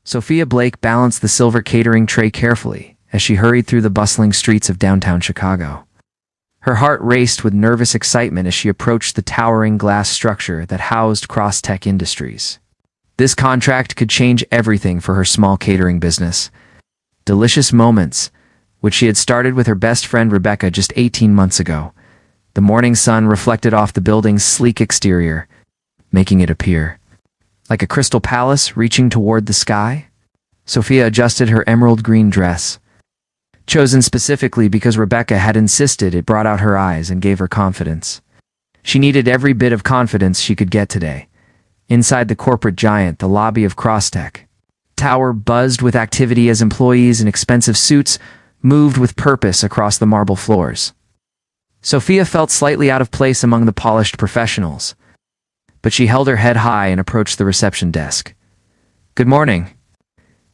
Sophia Blake balanced the silver catering tray carefully as she hurried through the bustling streets of downtown Chicago. Her heart raced with nervous excitement as she approached the towering glass structure that housed Crosstech Industries. This contract could change everything for her small catering business. Delicious Moments, which she had started with her best friend Rebecca just 18 months ago. The morning sun reflected off the building's sleek exterior, making it appear like a crystal palace reaching toward the sky. Sophia adjusted her emerald green dress, chosen specifically because Rebecca had insisted it brought out her eyes and gave her confidence. She needed every bit of confidence she could get today. Inside the corporate giant, the lobby of Crosstech Tower buzzed with activity as employees in expensive suits moved with purpose across the marble floors. Sophia felt slightly out of place among the polished professionals, but she held her head high and approached the reception desk. "Good morning,"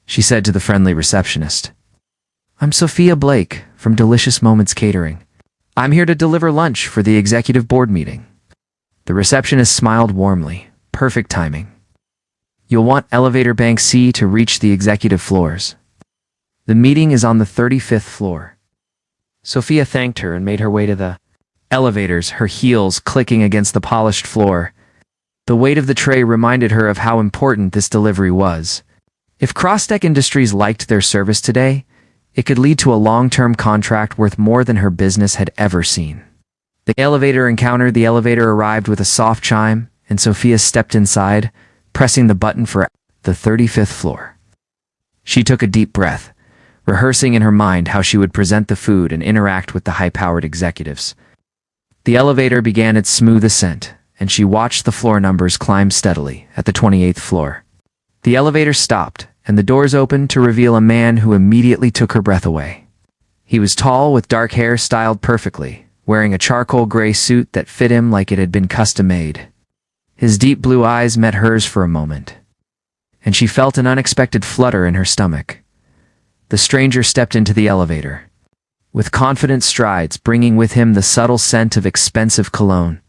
she said to the friendly receptionist. "I'm Sophia Blake from Delicious Moments Catering. I'm here to deliver lunch for the executive board meeting." The receptionist smiled warmly. Perfect timing. "You'll want elevator bank C to reach the executive floors. The meeting is on the 35th floor." Sophia thanked her and made her way to the elevators, her heels clicking against the polished floor. The weight of the tray reminded her of how important this delivery was. If Crosstech Industries liked their service today, it could lead to a long-term contract worth more than her business had ever seen. The elevator arrived with a soft chime, and Sophia stepped inside, pressing the button for the 35th floor. She took a deep breath, rehearsing in her mind how she would present the food and interact with the high-powered executives. The elevator began its smooth ascent, and she watched the floor numbers climb steadily at the 28th floor. The elevator stopped, and the doors opened to reveal a man who immediately took her breath away. He was tall, with dark hair styled perfectly, wearing a charcoal gray suit that fit him like it had been custom-made. His deep blue eyes met hers for a moment, and she felt an unexpected flutter in her stomach. The stranger stepped into the elevator, with confident strides bringing with him the subtle scent of expensive cologne.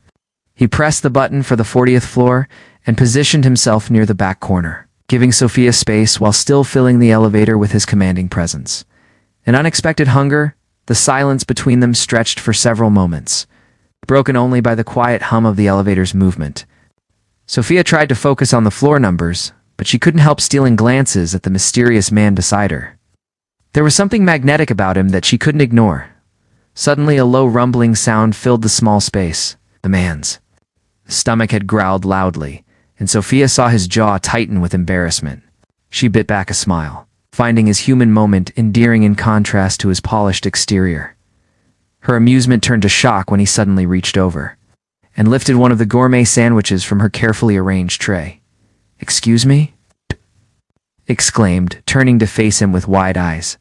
He pressed the button for the 40th floor and positioned himself near the back corner, giving Sophia space while still filling the elevator with his commanding presence. An unexpected hunger, the silence between them stretched for several moments, broken only by the quiet hum of the elevator's movement. Sophia tried to focus on the floor numbers, but she couldn't help stealing glances at the mysterious man beside her. There was something magnetic about him that she couldn't ignore. Suddenly, a low rumbling sound filled the small space. The man's stomach had growled loudly, and Sophia saw his jaw tighten with embarrassment. She bit back a smile, finding his human moment endearing in contrast to his polished exterior. Her amusement turned to shock when he suddenly reached over and lifted one of the gourmet sandwiches from her carefully arranged tray. "Excuse me?" exclaimed, turning to face him with wide eyes.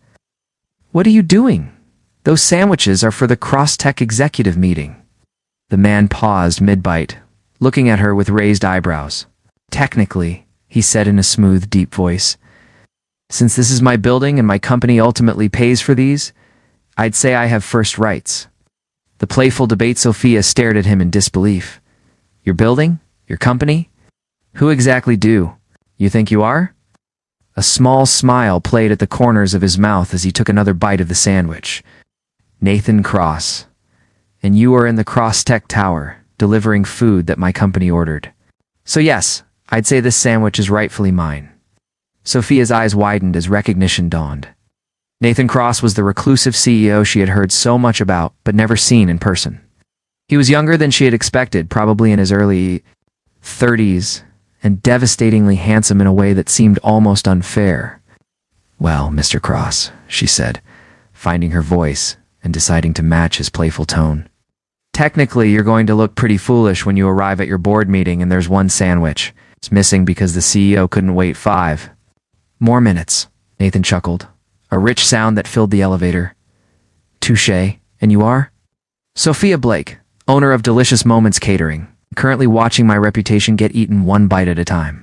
"What are you doing? Those sandwiches are for the Crosstech executive meeting." The man paused mid-bite, looking at her with raised eyebrows. "Technically," he said in a smooth, deep voice, "since this is my building and my company ultimately pays for these, I'd say I have first rights." The playful debate Sophia stared at him in disbelief. "Your building? Your company? Who exactly do you think you are?" A small smile played at the corners of his mouth as he took another bite of the sandwich. "Nathan Cross. And you are in the Crosstech Tower, delivering food that my company ordered. So yes, I'd say this sandwich is rightfully mine." Sophia's eyes widened as recognition dawned. Nathan Cross was the reclusive CEO she had heard so much about but never seen in person. He was younger than she had expected, probably in his early 30s, and devastatingly handsome in a way that seemed almost unfair. "Well, Mr. Cross," she said, finding her voice and deciding to match his playful tone. "Technically, you're going to look pretty foolish when you arrive at your board meeting and there's one sandwich. It's missing because the CEO couldn't wait 5 more minutes," Nathan chuckled, a rich sound that filled the elevator. "Touché. And you are?" "Sophia Blake, owner of Delicious Moments Catering, currently watching my reputation get eaten one bite at a time."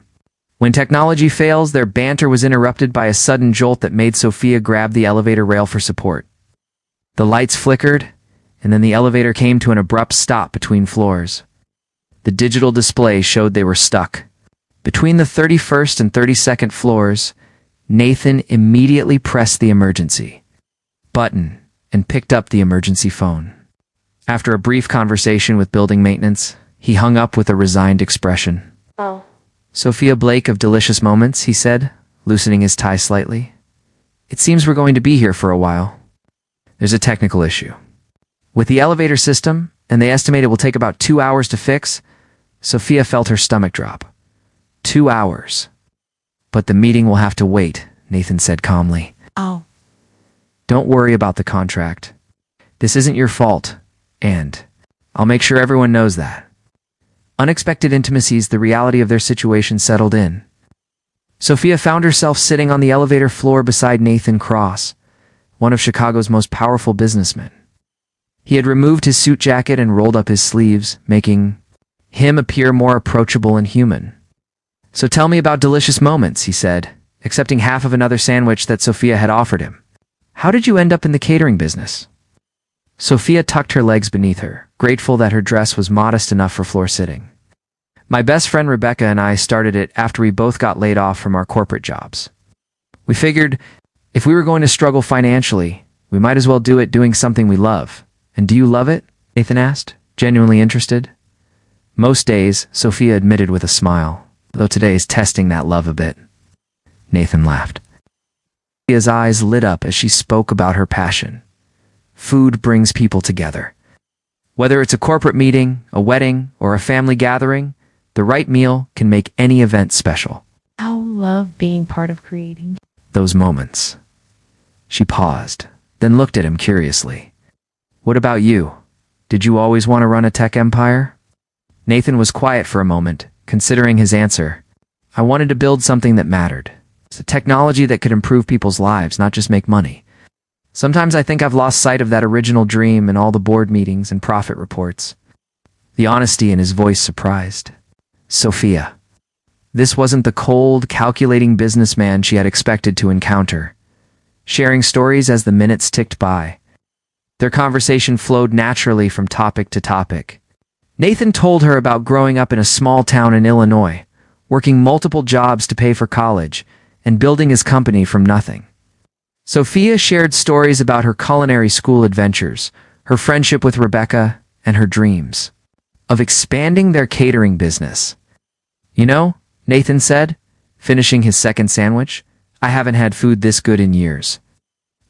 When technology fails, their banter was interrupted by a sudden jolt that made Sophia grab the elevator rail for support. The lights flickered, and then the elevator came to an abrupt stop between floors. The digital display showed they were stuck between the 31st and 32nd floors, Nathan immediately pressed the emergency button and picked up the emergency phone. After a brief conversation with building maintenance, he hung up with a resigned expression. Oh. Sophia Blake of Delicious Moments, he said, loosening his tie slightly. It seems we're going to be here for a while. There's a technical issue with the elevator system, and they estimate it will take about 2 hours to fix. Sophia felt her stomach drop. 2 hours. But the meeting will have to wait, Nathan said calmly. Oh. Don't worry about the contract. This isn't your fault, and I'll make sure everyone knows that. Unexpected intimacies, the reality of their situation settled in. Sophia found herself sitting on the elevator floor beside Nathan Cross, one of Chicago's most powerful businessmen. He had removed his suit jacket and rolled up his sleeves, making him appear more approachable and human. So tell me about Delicious Moments, he said, accepting half of another sandwich that Sophia had offered him. How did you end up in the catering business? Sophia tucked her legs beneath her, grateful that her dress was modest enough for floor sitting. My best friend Rebecca and I started it after we both got laid off from our corporate jobs. We figured if we were going to struggle financially, we might as well do it doing something we love. And do you love it? Nathan asked, genuinely interested. Most days, Sophia admitted with a smile, though today is testing that love a bit. Nathan laughed. Sophia's eyes lit up as she spoke about her passion. Food brings people together. Whether it's a corporate meeting, a wedding, or a family gathering, the right meal can make any event special. I love being part of creating those moments. She paused, then looked at him curiously. What about you? Did you always want to run a tech empire? Nathan was quiet for a moment, considering his answer. I wanted to build something that mattered. It's a technology that could improve people's lives, not just make money. Sometimes I think I've lost sight of that original dream in all the board meetings and profit reports. The honesty in his voice surprised Sophia. This wasn't the cold, calculating businessman she had expected to encounter. Sharing stories as the minutes ticked by, their conversation flowed naturally from topic to topic. Nathan told her about growing up in a small town in Illinois, working multiple jobs to pay for college, and building his company from nothing. Sophia shared stories about her culinary school adventures, her friendship with Rebecca, and her dreams of expanding their catering business. You know, Nathan said, finishing his second sandwich, I haven't had food this good in years.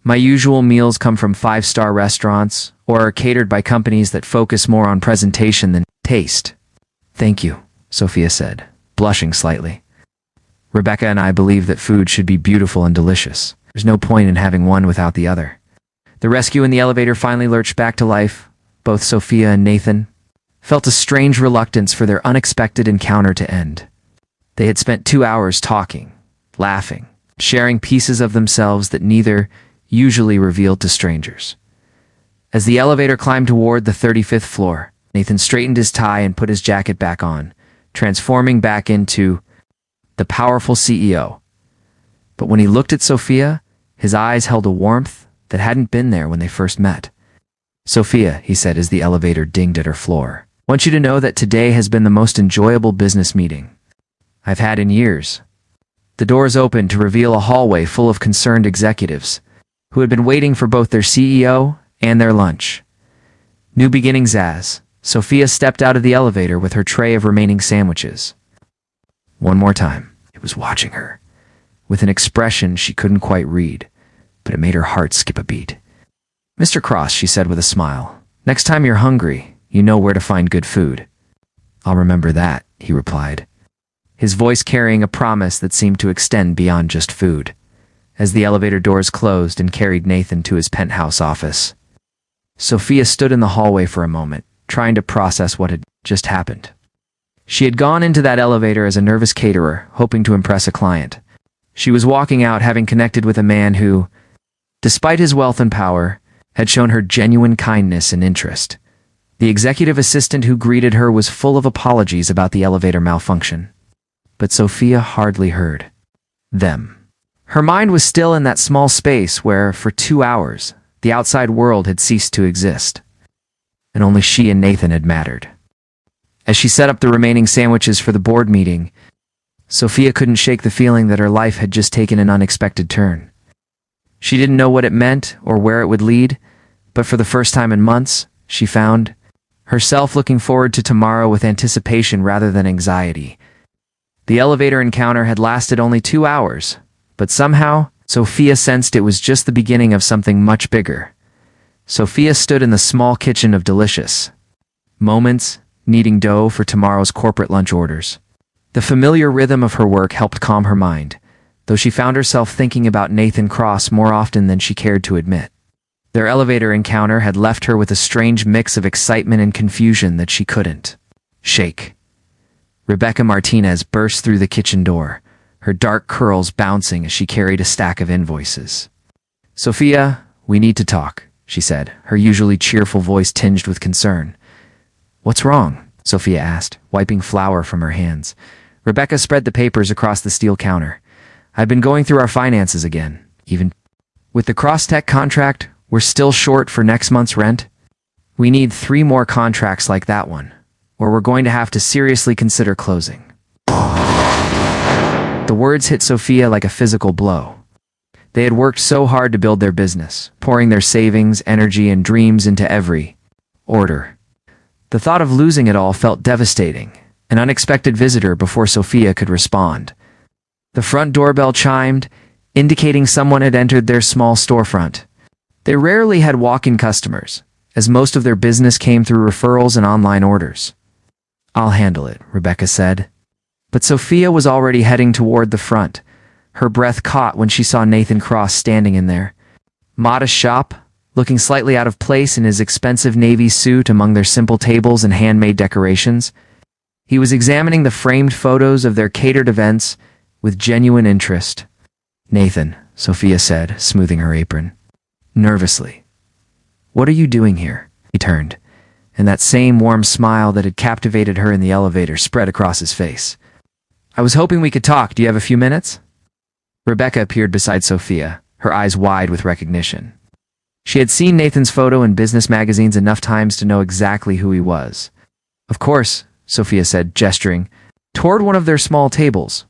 My usual meals come from 5-star restaurants or are catered by companies that focus more on presentation than taste. Thank you, Sophia said, blushing slightly. Rebecca and I believe that food should be beautiful and delicious. There's no point in having one without the other. The rescue in the elevator finally lurched back to life. Both Sophia and Nathan felt a strange reluctance for their unexpected encounter to end. They had spent 2 hours talking, laughing, sharing pieces of themselves that neither usually revealed to strangers. As the elevator climbed toward the 35th floor, Nathan straightened his tie and put his jacket back on, transforming back into the powerful CEO. But when he looked at Sophia, his eyes held a warmth that hadn't been there when they first met. Sophia, he said as the elevator dinged at her floor, I want you to know that today has been the most enjoyable business meeting I've had in years. The doors opened to reveal a hallway full of concerned executives who had been waiting for both their CEO and their lunch. New beginnings as Sophia stepped out of the elevator with her tray of remaining sandwiches. One more time, it was watching her, with an expression she couldn't quite read, but it made her heart skip a beat. Mr. Cross, she said with a smile, next time you're hungry, you know where to find good food. I'll remember that, he replied, his voice carrying a promise that seemed to extend beyond just food. As the elevator doors closed and carried Nathan to his penthouse office, Sophia stood in the hallway for a moment, trying to process what had just happened. She had gone into that elevator as a nervous caterer, hoping to impress a client. She was walking out having connected with a man who, despite his wealth and power, had shown her genuine kindness and interest. The executive assistant who greeted her was full of apologies about the elevator malfunction. But Sophia hardly heard them. Her mind was still in that small space where, for 2 hours, the outside world had ceased to exist. And only she and Nathan had mattered. As she set up the remaining sandwiches for the board meeting, Sophia couldn't shake the feeling that her life had just taken an unexpected turn. She didn't know what it meant or where it would lead, but for the first time in months, she found herself looking forward to tomorrow with anticipation rather than anxiety. The elevator encounter had lasted only 2 hours, but somehow, Sophia sensed it was just the beginning of something much bigger. Sophia stood in the small kitchen of Delicious Moments, kneading dough for tomorrow's corporate lunch orders. The familiar rhythm of her work helped calm her mind, though she found herself thinking about Nathan Cross more often than she cared to admit. Their elevator encounter had left her with a strange mix of excitement and confusion that she couldn't shake. Rebecca Martinez burst through the kitchen door, her dark curls bouncing as she carried a stack of invoices. "Sophia, we need to talk," she said, her usually cheerful voice tinged with concern. "What's wrong?" Sophia asked, wiping flour from her hands. Rebecca spread the papers across the steel counter. "I've been going through our finances again. Even with the Crosstech contract, we're still short for next month's rent. We need 3 more contracts like that one, or we're going to have to seriously consider closing." The words hit Sophia like a physical blow. They had worked so hard to build their business, pouring their savings, energy, and dreams into every order. The thought of losing it all felt devastating, an unexpected visitor before Sophia could respond. The front doorbell chimed, indicating someone had entered their small storefront. They rarely had walk-in customers, as most of their business came through referrals and online orders. "I'll handle it," Rebecca said. But Sophia was already heading toward the front. Her breath caught when she saw Nathan Cross standing in there. Modest shop, looking slightly out of place in his expensive navy suit among their simple tables and handmade decorations. He was examining the framed photos of their catered events with genuine interest. "Nathan," Sophia said, smoothing her apron nervously. "What are you doing here?" He turned, and that same warm smile that had captivated her in the elevator spread across his face. "I was hoping we could talk. Do you have a few minutes?" Rebecca appeared beside Sophia, her eyes wide with recognition. She had seen Nathan's photo in business magazines enough times to know exactly who he was. "Of course," Sophia said, gesturing toward one of their small tables.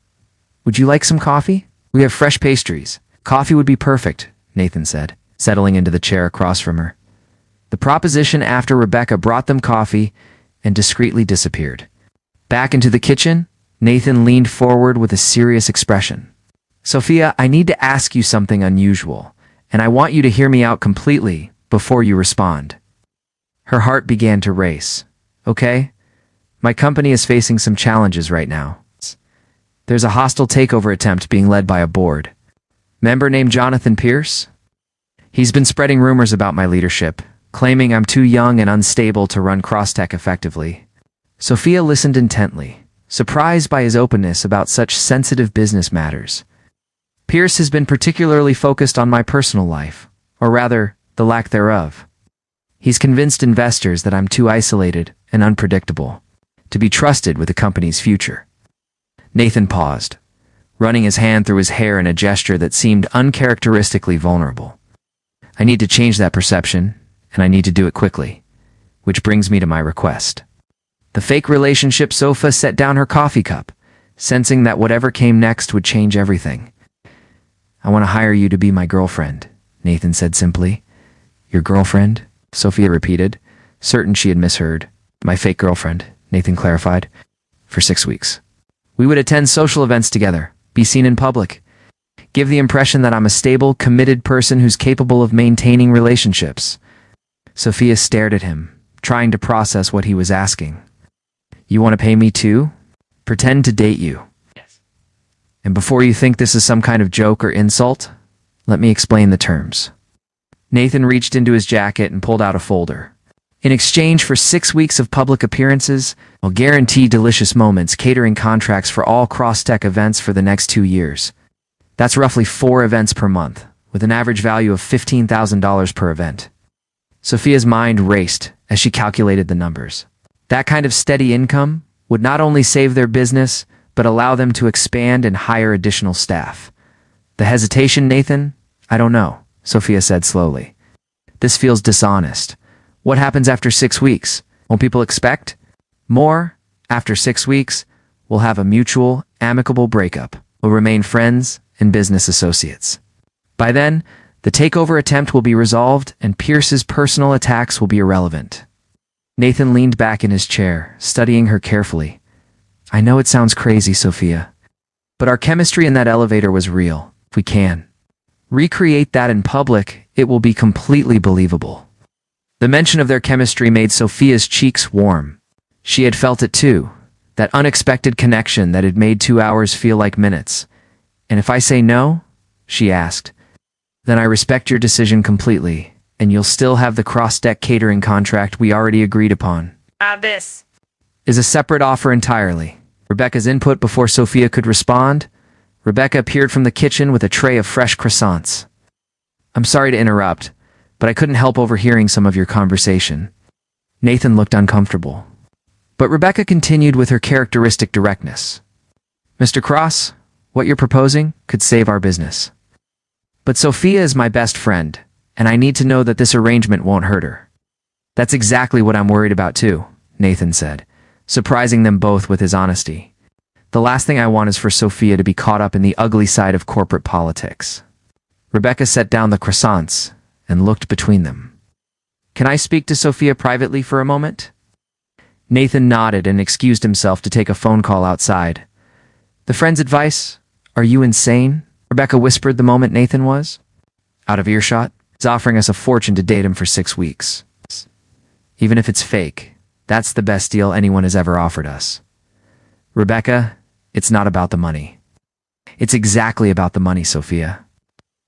"Would you like some coffee? We have fresh pastries." "Coffee would be perfect," Nathan said, settling into the chair across from her. The proposition after Rebecca brought them coffee and discreetly disappeared. Back into the kitchen, Nathan leaned forward with a serious expression. "Sophia, I need to ask you something unusual, and I want you to hear me out completely before you respond." Her heart began to race. "Okay? My company is facing some challenges right now. There's a hostile takeover attempt being led by a board member named Jonathan Pierce. He's been spreading rumors about my leadership, claiming I'm too young and unstable to run Crosstech effectively." Sophia listened intently, surprised by his openness about such sensitive business matters. "Pierce has been particularly focused on my personal life, or rather, the lack thereof. He's convinced investors that I'm too isolated and unpredictable to be trusted with the company's future." Nathan paused, running his hand through his hair in a gesture that seemed uncharacteristically vulnerable. "I need to change that perception, and I need to do it quickly. Which brings me to my request." The fake relationship Sophia set down her coffee cup, sensing that whatever came next would change everything. "I want to hire you to be my girlfriend," Nathan said simply. "Your girlfriend?" Sophia repeated, certain she had misheard. "My fake girlfriend," Nathan clarified. "For 6 weeks. We would attend social events together, be seen in public, give the impression that I'm a stable, committed person who's capable of maintaining relationships." Sophia stared at him, trying to process what he was asking. "You want to pay me too? Pretend to date you. Yes. And before you think this is some kind of joke or insult, let me explain the terms." Nathan reached into his jacket and pulled out a folder. "In exchange for 6 weeks of public appearances, I'll guarantee Delicious Moments catering contracts for all Crosstech events for the next 2 years. That's roughly 4 events per month, with an average value of $15,000 per event." Sophia's mind raced as she calculated the numbers. That kind of steady income would not only save their business, but allow them to expand and hire additional staff. "The hesitation, Nathan? I don't know," Sophia said slowly. "This feels dishonest. What happens after 6 weeks? Won't people expect more? After 6 weeks, We'll have a mutual, amicable breakup. We'll remain friends and business associates. By then, the takeover attempt will be resolved and Pierce's personal attacks will be irrelevant. Nathan leaned back in his chair, studying her carefully. I know it sounds crazy, Sophia, but our chemistry in that elevator was real. If we can recreate that in public, it will be completely believable. The mention of their chemistry made Sophia's cheeks warm. She had felt it too, that unexpected connection that had made 2 hours feel like minutes. And if I say no, she asked, then I respect your decision completely, and you'll still have the cross-deck catering contract we already agreed upon. This Is a separate offer entirely. Rebecca's input before Sophia could respond. Rebecca appeared from the kitchen with a tray of fresh croissants. I'm sorry to interrupt, but I couldn't help overhearing some of your conversation. Nathan looked uncomfortable. But Rebecca continued with her characteristic directness. Mr. Cross, what you're proposing could save our business. But Sophia is my best friend, and I need to know that this arrangement won't hurt her. That's exactly what I'm worried about too, Nathan said, surprising them both with his honesty. The last thing I want is for Sophia to be caught up in the ugly side of corporate politics. Rebecca set down the croissants and looked between them. Can I speak to Sophia privately for a moment? Nathan nodded and excused himself to take a phone call outside. The friend's advice? Are you insane? Rebecca whispered the moment Nathan was out of earshot. He's offering us a fortune to date him for 6 weeks. Even if it's fake, that's the best deal anyone has ever offered us. Rebecca, it's not about the money. It's exactly about the money, Sophia.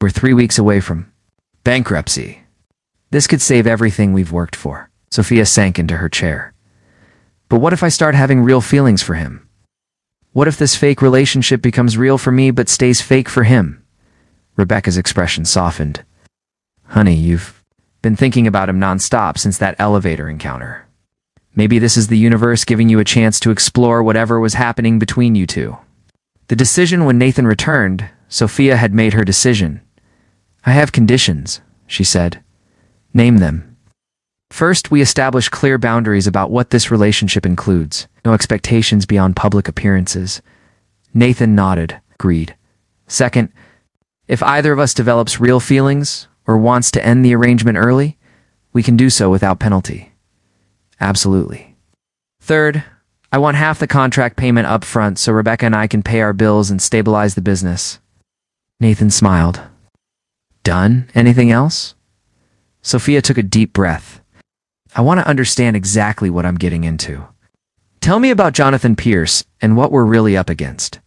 We're 3 weeks away from bankruptcy. This could save everything we've worked for. Sophia sank into her chair. But what if I start having real feelings for him? What if this fake relationship becomes real for me but stays fake for him? Rebecca's expression softened. Honey, you've been thinking about him nonstop since that elevator encounter. Maybe this is the universe giving you a chance to explore whatever was happening between you two. The decision when Nathan returned, Sophia had made her decision. I have conditions, she said. Name them. First, we establish clear boundaries about what this relationship includes. No expectations beyond public appearances. Nathan nodded, agreed. Second, if either of us develops real feelings or wants to end the arrangement early, we can do so without penalty. Absolutely. Third, I want half the contract payment up front so Rebecca and I can pay our bills and stabilize the business. Nathan smiled. Done? Anything else? Sophia took a deep breath. I want to understand exactly what I'm getting into. Tell me about Jonathan Pierce and what we're really up against.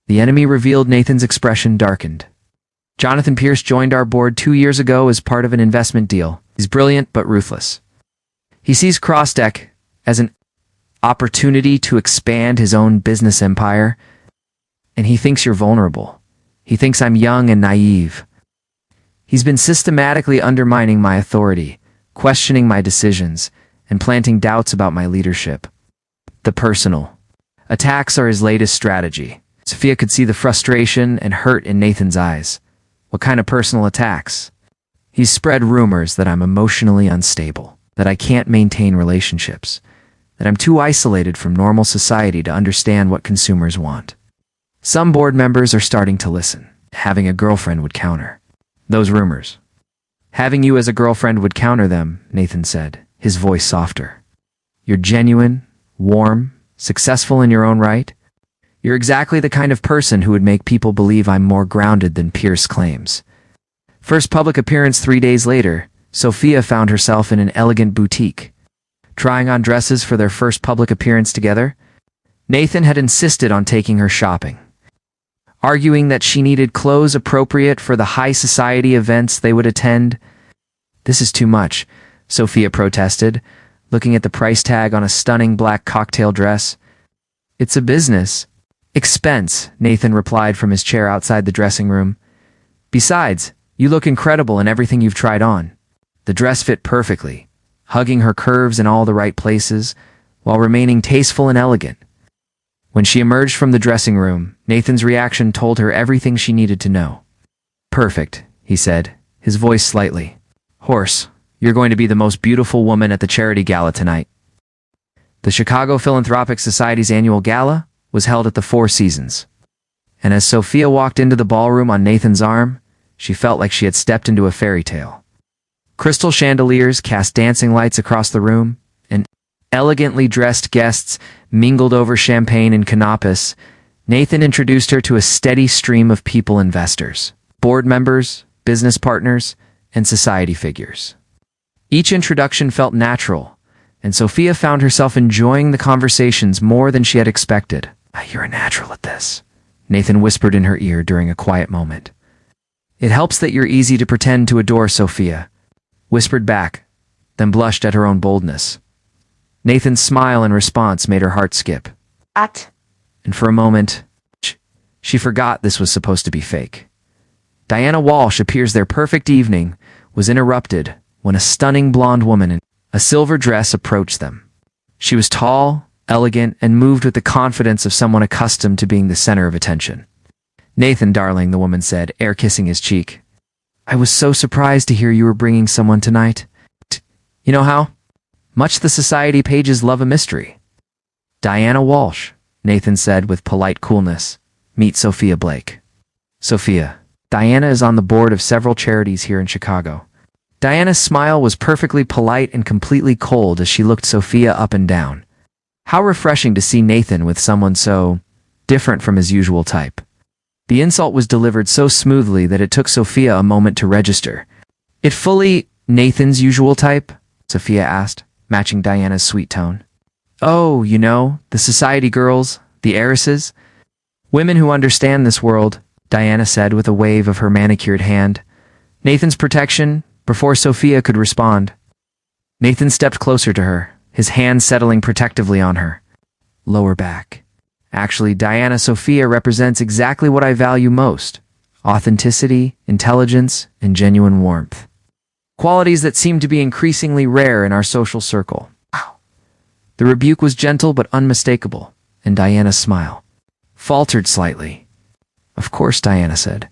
The enemy revealed. Nathan's expression darkened. Jonathan Pierce joined our board 2 years ago as part of an investment deal. He's brilliant but ruthless. He sees CrossDeck as an opportunity to expand his own business empire, and he thinks you're vulnerable. He thinks I'm young and naive. He's been systematically undermining my authority, questioning my decisions, and planting doubts about my leadership. The personal attacks are his latest strategy. Sophia could see the frustration and hurt in Nathan's eyes. What kind of personal attacks? He's spread rumors that I'm emotionally unstable, that I can't maintain relationships, that I'm too isolated from normal society to understand what consumers want. Some board members are starting to listen. Having a girlfriend would counter those rumors. Having you as a girlfriend would counter them, Nathan said, his voice softer. You're genuine, warm, successful in your own right. You're exactly the kind of person who would make people believe I'm more grounded than Pierce claims. First public appearance 3 days later, Sophia found herself in an elegant boutique. Trying on dresses for their first public appearance together, Nathan had insisted on taking her shopping, arguing that she needed clothes appropriate for the high society events they would attend. This is too much, Sophia protested, looking at the price tag on a stunning black cocktail dress. It's a business expense, Nathan replied from his chair outside the dressing room. Besides, you look incredible in everything you've tried on. The dress fit perfectly, hugging her curves in all the right places, while remaining tasteful and elegant. When she emerged from the dressing room, Nathan's reaction told her everything she needed to know. Perfect, he said, his voice slightly hoarse. You're going to be the most beautiful woman at the charity gala tonight. The Chicago Philanthropic Society's annual gala? was held at the Four Seasons. And as Sophia walked into the ballroom on Nathan's arm, she felt like she had stepped into a fairy tale. Crystal chandeliers cast dancing lights across the room, and elegantly dressed guests mingled over champagne and canapes. Nathan introduced her to a steady stream of people, investors, board members, business partners, and society figures. Each introduction felt natural, and Sophia found herself enjoying the conversations more than she had expected. "You're a natural at this," Nathan whispered in her ear during a quiet moment. "It helps that you're easy to pretend to adore," Sophia whispered back, then blushed at her own boldness. Nathan's smile in response made her heart skip. And for a moment, she forgot this was supposed to be fake. Diana Walsh appears their perfect evening was interrupted when a stunning blonde woman in a silver dress approached them. She was tall, elegant, and moved with the confidence of someone accustomed to being the center of attention. "Nathan, darling," the woman said, air kissing his cheek. "I was so surprised to hear you were bringing someone tonight. You know how much the society pages love a mystery." "Diana Walsh," Nathan said with polite coolness. "Meet Sophia Blake." "Sophia, Diana is on the board of several charities here in Chicago." Diana's smile was perfectly polite and completely cold as she looked Sophia up and down. How refreshing to see Nathan with someone so different from his usual type. The insult was delivered so smoothly that it took Sophia a moment to register. "It fully Nathan's usual type?" Sophia asked, matching Diana's sweet tone. "Oh, you know, the society girls, the heiresses. Women who understand this world," Diana said with a wave of her manicured hand. Nathan's protection, before Sophia could respond. Nathan stepped closer to her, his hand settling protectively on her lower back. "Actually, Diana, Sophia represents exactly what I value most: authenticity, intelligence, and genuine warmth. Qualities that seem to be increasingly rare in our social circle." The rebuke was gentle but unmistakable, and Diana's smile faltered slightly. "Of course," Diana said.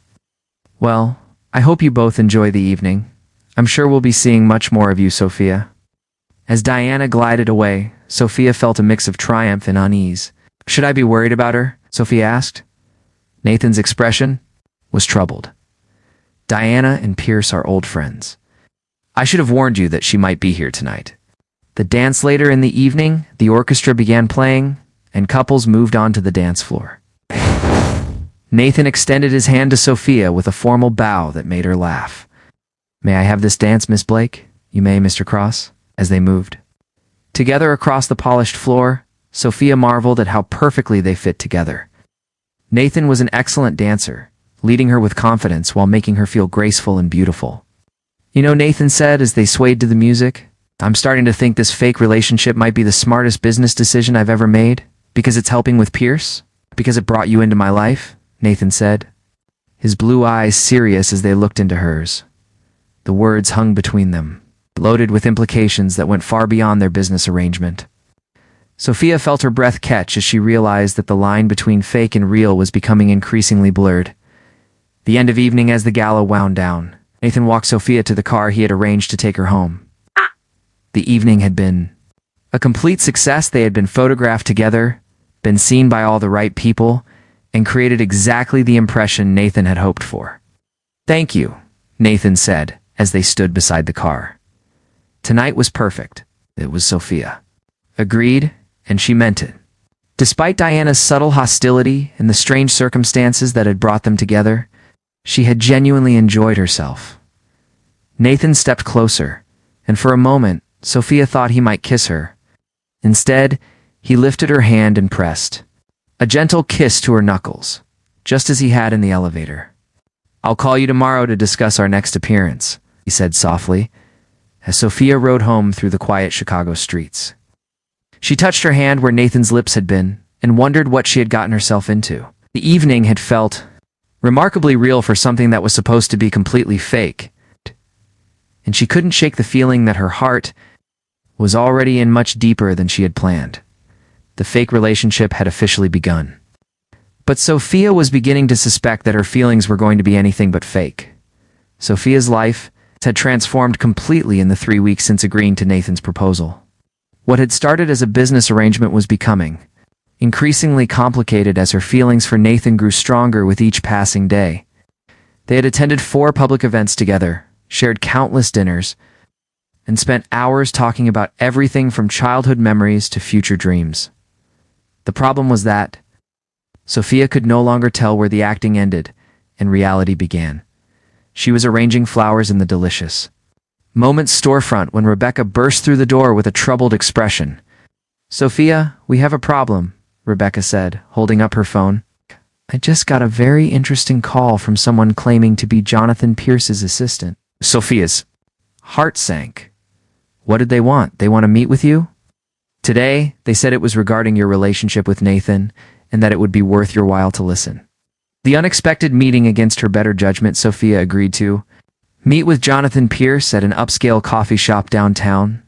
"Well, I hope you both enjoy the evening. I'm sure we'll be seeing much more of you, Sophia." As Diana glided away, Sophia felt a mix of triumph and unease. "Should I be worried about her?" Sophia asked. Nathan's expression was troubled. "Diana and Pierce are old friends. I should have warned you that she might be here tonight." The dance later in the evening, the orchestra began playing, and couples moved on to the dance floor. Nathan extended his hand to Sophia with a formal bow that made her laugh. "May I have this dance, Miss Blake?" "You may, Mr. Cross," as they moved. Together across the polished floor, Sophia marveled at how perfectly they fit together. Nathan was an excellent dancer, leading her with confidence while making her feel graceful and beautiful. "You know," Nathan said as they swayed to the music, "I'm starting to think this fake relationship might be the smartest business decision I've ever made, because it's helping with Pierce, because it brought you into my life," Nathan said, his blue eyes serious as they looked into hers. The words hung between them, loaded with implications that went far beyond their business arrangement. Sophia felt her breath catch as she realized that the line between fake and real was becoming increasingly blurred. The end of evening as the gala wound down, Nathan walked Sophia to the car he had arranged to take her home. The evening had been a complete success. They had been photographed together, been seen by all the right people, and created exactly the impression Nathan had hoped for. "Thank you," Nathan said as they stood beside the car. "Tonight was perfect." It was Sophia. Agreed, and she meant it. Despite Diana's subtle hostility and the strange circumstances that had brought them together, she had genuinely enjoyed herself. Nathan stepped closer, and for a moment, Sophia thought he might kiss her. Instead, he lifted her hand and pressed a gentle kiss to her knuckles, just as he had in the elevator. "I'll call you tomorrow to discuss our next appearance," he said softly, as Sophia rode home through the quiet Chicago streets. She touched her hand where Nathan's lips had been and wondered what she had gotten herself into. The evening had felt remarkably real for something that was supposed to be completely fake, and she couldn't shake the feeling that her heart was already in much deeper than she had planned. The fake relationship had officially begun. But Sophia was beginning to suspect that her feelings were going to be anything but fake. Sophia's life had transformed completely in the 3 weeks since agreeing to Nathan's proposal. What had started as a business arrangement was becoming increasingly complicated as her feelings for Nathan grew stronger with each passing day. They had attended 4 public events together, shared countless dinners, and spent hours talking about everything from childhood memories to future dreams. The problem was that Sophia could no longer tell where the acting ended and reality began. She was arranging flowers in the delicious Moments storefront when Rebecca burst through the door with a troubled expression. "Sophia, we have a problem," Rebecca said, holding up her phone. "I just got a very interesting call from someone claiming to be Jonathan Pierce's assistant." Sophia's heart sank. "What did they want? They want to meet with you?" "Today, they said it was regarding your relationship with Nathan and that it would be worth your while to listen." The unexpected meeting against her better judgment, Sophia agreed to. Meet with Jonathan Pierce at an upscale coffee shop downtown.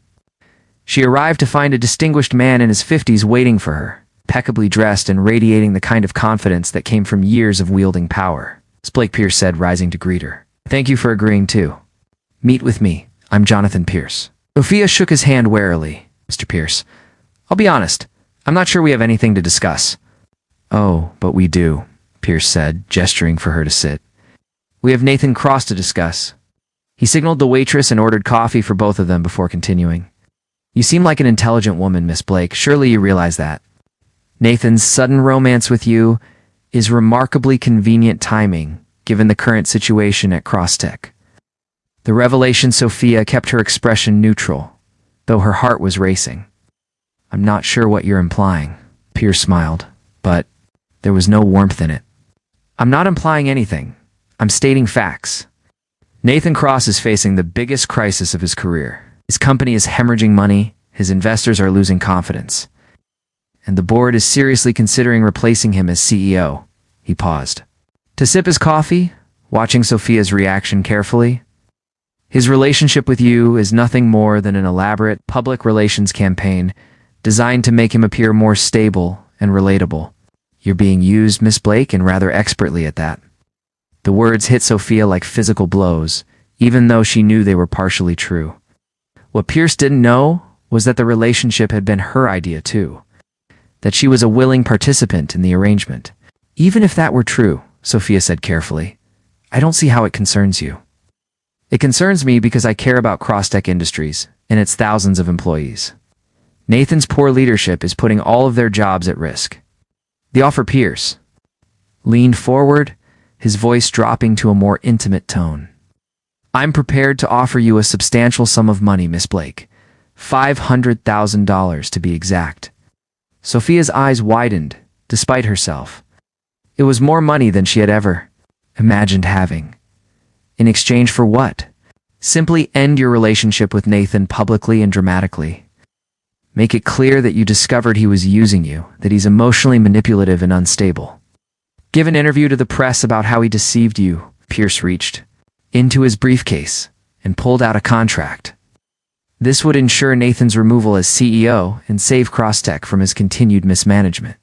She arrived to find a distinguished man in his 50s waiting for her, impeccably dressed and radiating the kind of confidence that came from years of wielding power. Blake Pierce said, rising to greet her. "Thank you for agreeing to meet with me. I'm Jonathan Pierce." Sophia shook his hand warily. "Mr. Pierce, I'll be honest. I'm not sure we have anything to discuss." "Oh, but we do," Pierce said, gesturing for her to sit. "We have Nathan Cross to discuss." He signaled the waitress and ordered coffee for both of them before continuing. "You seem like an intelligent woman, Miss Blake. Surely you realize that. Nathan's sudden romance with you is remarkably convenient timing, given the current situation at Crosstech." The revelation Sophia kept her expression neutral, though her heart was racing. "I'm not sure what you're implying," Pierce smiled, but there was no warmth in it. "I'm not implying anything. I'm stating facts. Nathan Cross is facing the biggest crisis of his career. His company is hemorrhaging money, his investors are losing confidence, and the board is seriously considering replacing him as CEO. He paused to sip his coffee, watching Sophia's reaction carefully. "His relationship with you is nothing more than an elaborate public relations campaign designed to make him appear more stable and relatable. You're being used, Miss Blake, and rather expertly at that." The words hit Sophia like physical blows, even though she knew they were partially true. What Pierce didn't know was that the relationship had been her idea too, that she was a willing participant in the arrangement. "Even if that were true," Sophia said carefully, "I don't see how it concerns you." "It concerns me because I care about Crosstech Industries and its thousands of employees. Nathan's poor leadership is putting all of their jobs at risk." The offer Pierce leaned forward, his voice dropping to a more intimate tone. "I'm prepared to offer you a substantial sum of money, Miss Blake. $500,000 to be exact." Sophia's eyes widened, despite herself. It was more money than she had ever imagined having. In exchange for what? Simply end your relationship with Nathan publicly and dramatically. Make it clear that you discovered he was using you, that he's emotionally manipulative and unstable. Give an interview to the press about how he deceived you. Pierce reached into his briefcase and pulled out a contract. This would ensure Nathan's removal as CEO and save Crosstech from his continued mismanagement.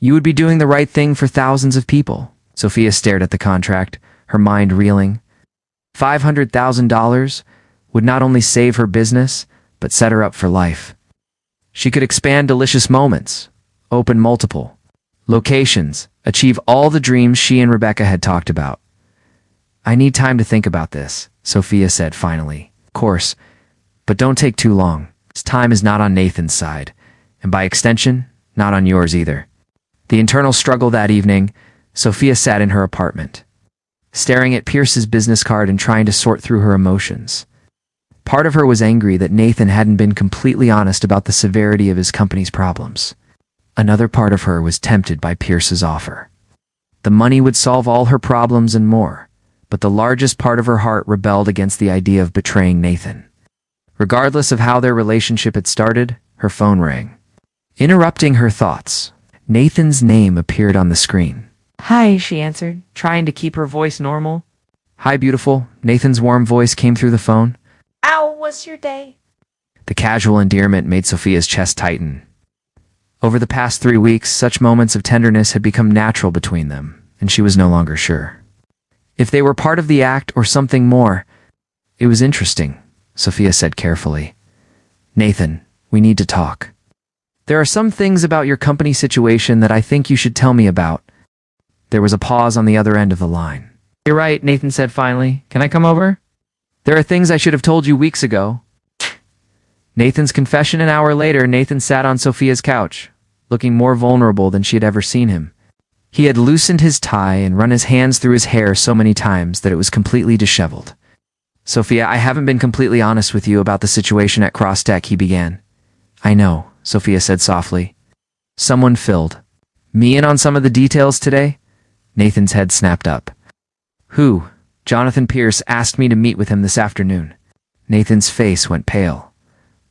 You would be doing the right thing for thousands of people. Sophia stared at the contract, her mind reeling. $500,000 would not only save her business, but set her up for life. She could expand delicious moments, open multiple locations, achieve all the dreams she and Rebecca had talked about. "I need time to think about this," Sophia said finally. "Of course, but don't take too long. This time is not on Nathan's side, and by extension, not on yours either." The internal struggle that evening, Sophia sat in her apartment, staring at Pierce's business card and trying to sort through her emotions. Part of her was angry that Nathan hadn't been completely honest about the severity of his company's problems. Another part of her was tempted by Pierce's offer. The money would solve all her problems and more, but the largest part of her heart rebelled against the idea of betraying Nathan. Regardless of how their relationship had started, her phone rang. Interrupting her thoughts, Nathan's name appeared on the screen. "Hi," she answered, trying to keep her voice normal. "Hi, beautiful." Nathan's warm voice came through the phone. "How was your day?" The casual endearment made Sophia's chest tighten. Over the past 3 weeks, such moments of tenderness had become natural between them, and she was no longer sure if they were part of the act or something more. "It was interesting," Sophia said carefully. "Nathan, we need to talk." There are some things about your company situation that I think you should tell me about. There was a pause on the other end of the line. You're right, Nathan said finally. Can I come over? There are things I should have told you weeks ago. Nathan's confession. An hour later, Nathan sat on Sophia's couch, looking more vulnerable than she had ever seen him. He had loosened his tie and run his hands through his hair so many times that it was completely disheveled. Sophia, I haven't been completely honest with you about the situation at CrossTech, he began. I know, Sophia said softly. Someone filled me in on some of the details today? Nathan's head snapped up. Who? Jonathan Pierce asked me to meet with him this afternoon. Nathan's face went pale.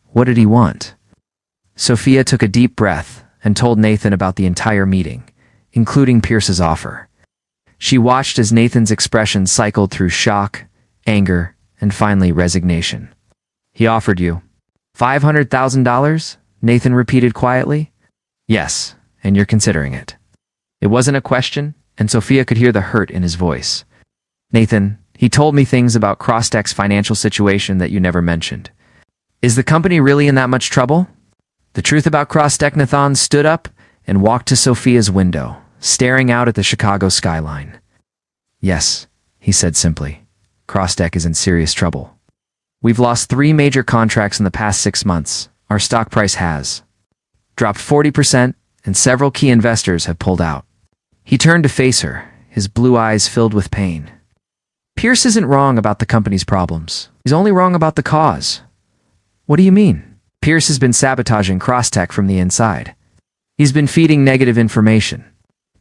What did he want? Sophia took a deep breath and told Nathan about the entire meeting, including Pierce's offer. She watched as Nathan's expression cycled through shock, anger, and finally resignation. He offered you $500,000? Nathan repeated quietly. Yes, and you're considering it. It wasn't a question, and Sophia could hear the hurt in his voice. Nathan, he told me things about CrossTech's financial situation that you never mentioned. Is the company really in that much trouble? The truth about CrossTech. Nathan stood up and walked to Sophia's window, staring out at the Chicago skyline. Yes, he said simply. CrossTech is in serious trouble. We've lost 3 major contracts in the past 6 months. Our stock price has dropped 40%, and several key investors have pulled out. He turned to face her, his blue eyes filled with pain. Pierce isn't wrong about the company's problems. He's only wrong about the cause. What do you mean? Pierce has been sabotaging CrossTech from the inside. He's been feeding negative information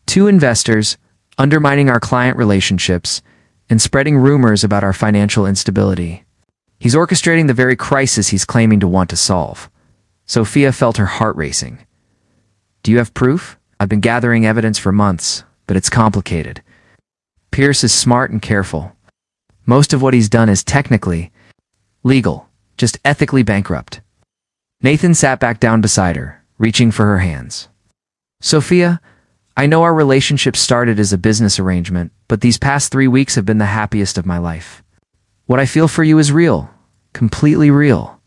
to investors, undermining our client relationships, and spreading rumors about our financial instability. He's orchestrating the very crisis he's claiming to want to solve. Sophia felt her heart racing. Do you have proof? I've been gathering evidence for months, but it's complicated. Pierce is smart and careful. Most of what he's done is technically legal, just ethically bankrupt. Nathan sat back down beside her, reaching for her hands. Sophia, I know our relationship started as a business arrangement, but these past 3 weeks have been the happiest of my life. What I feel for you is real, completely real.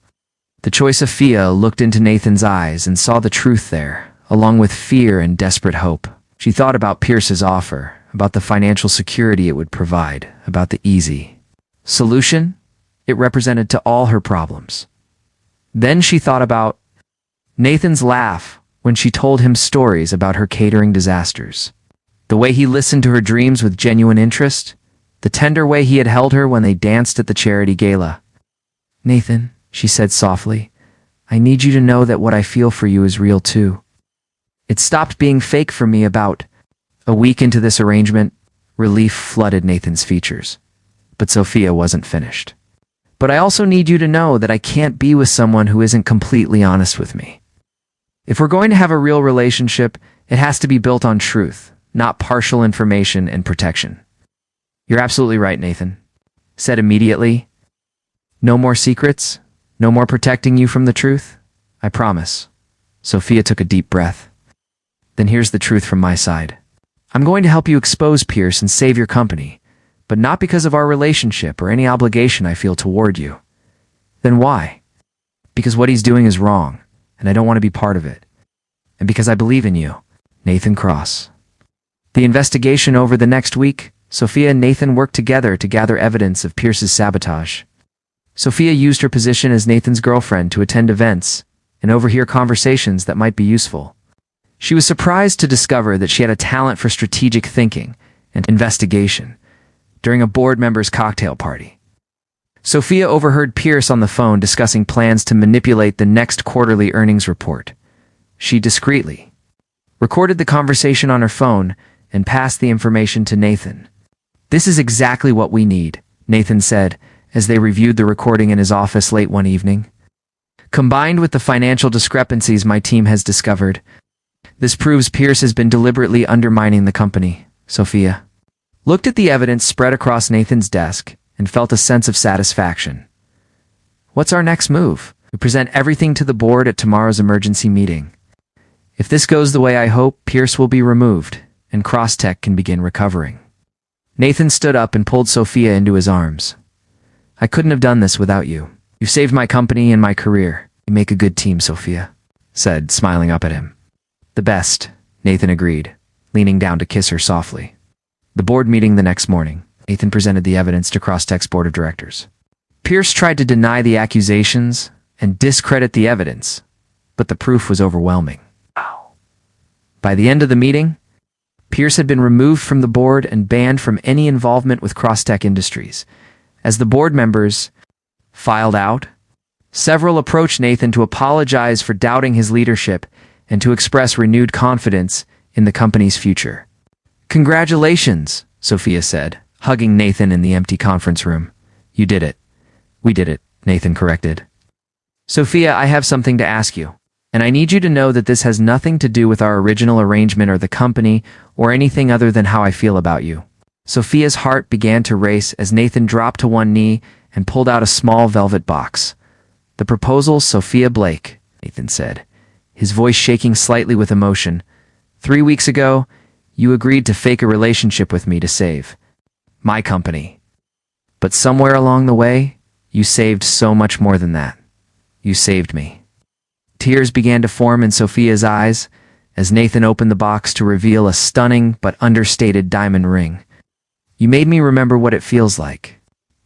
The choice of Sophia looked into Nathan's eyes and saw the truth there, along with fear and desperate hope. She thought about Pierce's offer, about the financial security it would provide, about the easy solution it represented to all her problems. Then she thought about Nathan's laugh when she told him stories about her catering disasters, the way he listened to her dreams with genuine interest, the tender way he had held her when they danced at the charity gala. Nathan, she said softly, I need you to know that what I feel for you is real too. It stopped being fake for me about a week into this arrangement. Relief flooded Nathan's features. But Sophia wasn't finished. But I also need you to know that I can't be with someone who isn't completely honest with me. If we're going to have a real relationship, it has to be built on truth, not partial information and protection. You're absolutely right, Nathan said immediately. No more secrets, no more protecting you from the truth. I promise. Sophia took a deep breath. Then here's the truth from my side. I'm going to help you expose Pierce and save your company, but not because of our relationship or any obligation I feel toward you. Then why? Because what he's doing is wrong, and I don't want to be part of it. And because I believe in you, Nathan Cross. The investigation over the next week, Sophia and Nathan worked together to gather evidence of Pierce's sabotage. Sophia used her position as Nathan's girlfriend to attend events and overhear conversations that might be useful. She was surprised to discover that she had a talent for strategic thinking and investigation during a board member's cocktail party. Sophia overheard Pierce on the phone discussing plans to manipulate the next quarterly earnings report. She discreetly recorded the conversation on her phone and passed the information to Nathan. This is exactly what we need, Nathan said as they reviewed the recording in his office late one evening. Combined with the financial discrepancies my team has discovered, this proves Pierce has been deliberately undermining the company. Sophia looked at the evidence spread across Nathan's desk and felt a sense of satisfaction. What's our next move? We present everything to the board at tomorrow's emergency meeting. If this goes the way I hope, Pierce will be removed and CrossTech can begin recovering. Nathan stood up and pulled Sophia into his arms. I couldn't have done this without you. You saved my company and my career. You make a good team, Sophia said, smiling up at him. The best, Nathan agreed, leaning down to kiss her softly. The board meeting the next morning, Nathan presented the evidence to Crosstech's board of directors. Pierce tried to deny the accusations and discredit the evidence, but the proof was overwhelming. By the end of the meeting, Pierce had been removed from the board and banned from any involvement with Crosstech Industries. As the board members filed out, several approached Nathan to apologize for doubting his leadership and to express renewed confidence in the company's future. Congratulations, Sophia said, hugging Nathan in the empty conference room. You did it. We did it, Nathan corrected. Sophia, I have something to ask you, and I need you to know that this has nothing to do with our original arrangement or the company or anything other than how I feel about you. Sophia's heart began to race as Nathan dropped to one knee and pulled out a small velvet box. The proposal, Sophia Blake, Nathan said, his voice shaking slightly with emotion. 3 weeks ago, you agreed to fake a relationship with me to save my company. But somewhere along the way, you saved so much more than that. You saved me. Tears began to form in Sophia's eyes as Nathan opened the box to reveal a stunning but understated diamond ring. You made me remember what it feels like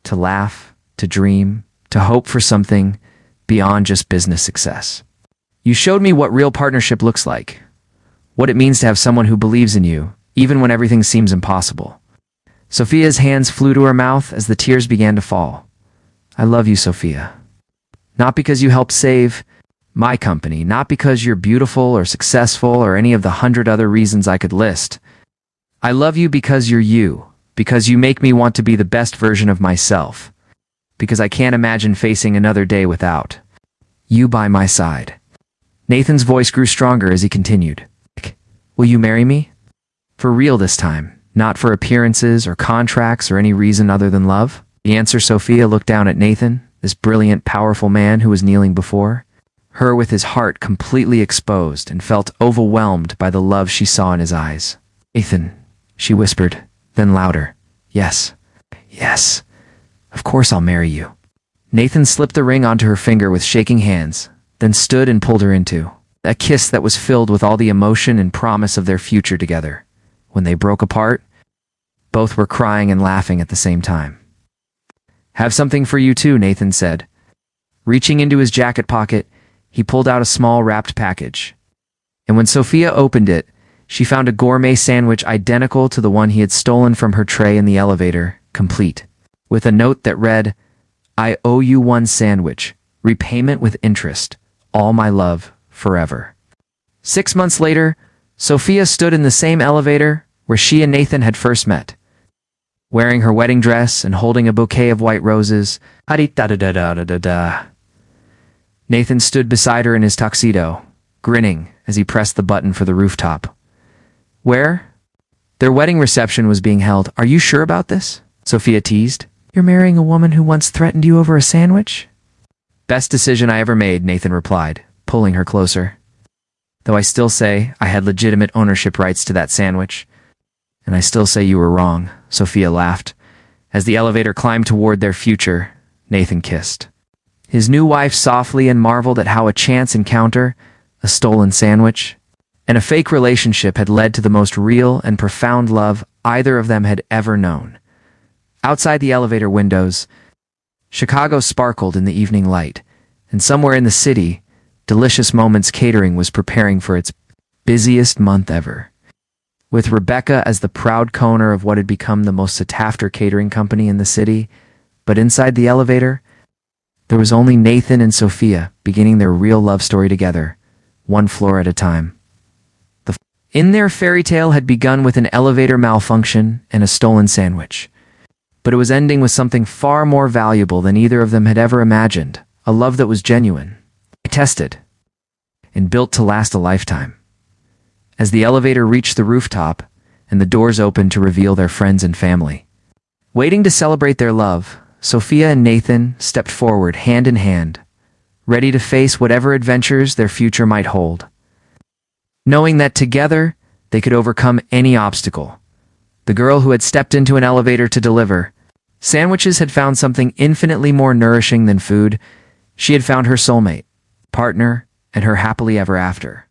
to laugh, to dream, to hope for something beyond just business success. You showed me what real partnership looks like, what it means to have someone who believes in you, even when everything seems impossible. Sophia's hands flew to her mouth as the tears began to fall. I love you, Sophia. Not because you helped save my company, not because you're beautiful or successful or any of the 100 other reasons I could list. I love you because you're you, because you make me want to be the best version of myself, because I can't imagine facing another day without you by my side. Nathan's voice grew stronger as he continued. Will you marry me? For real this time, not for appearances or contracts or any reason other than love? The answer. Sophia looked down at Nathan, this brilliant, powerful man who was kneeling before her with his heart completely exposed, and felt overwhelmed by the love she saw in his eyes. Nathan, she whispered, then louder. Yes, yes, of course I'll marry you. Nathan slipped the ring onto her finger with shaking hands, then stood and pulled her into a kiss that was filled with all the emotion and promise of their future together. When they broke apart, both were crying and laughing at the same time. Have something for you too, Nathan said. Reaching into his jacket pocket, he pulled out a small wrapped package. And when Sophia opened it, she found a gourmet sandwich identical to the one he had stolen from her tray in the elevator, complete, with a note that read, I owe you one sandwich, repayment with interest, all my love, forever. 6 months later, Sophia stood in the same elevator where she and Nathan had first met. Wearing her wedding dress and holding a bouquet of white roses, Nathan stood beside her in his tuxedo, grinning as he pressed the button for the rooftop. Where? Their wedding reception was being held. Are you sure about this? Sophia teased. You're marrying a woman who once threatened you over a sandwich? Best decision I ever made, Nathan replied, pulling her closer. Though I still say I had legitimate ownership rights to that sandwich. And I still say you were wrong, Sophia laughed. As the elevator climbed toward their future, Nathan kissed his new wife softly and marveled at how a chance encounter, a stolen sandwich, and a fake relationship had led to the most real and profound love either of them had ever known. Outside the elevator windows, Chicago sparkled in the evening light, and somewhere in the city, Delicious Moments Catering was preparing for its busiest month ever. With Rebecca as the proud co-owner of what had become the most sought-after catering company in the city, but inside the elevator, there was only Nathan and Sophia beginning their real love story together, one floor at a time. In their fairy tale had begun with an elevator malfunction and a stolen sandwich, but it was ending with something far more valuable than either of them had ever imagined, a love that was genuine, tested, and built to last a lifetime. As the elevator reached the rooftop and the doors opened to reveal their friends and family, waiting to celebrate their love, Sophia and Nathan stepped forward hand in hand, ready to face whatever adventures their future might hold. Knowing that together they could overcome any obstacle, the girl who had stepped into an elevator to deliver sandwiches had found something infinitely more nourishing than food. She had found her soulmate, partner, and her happily ever after.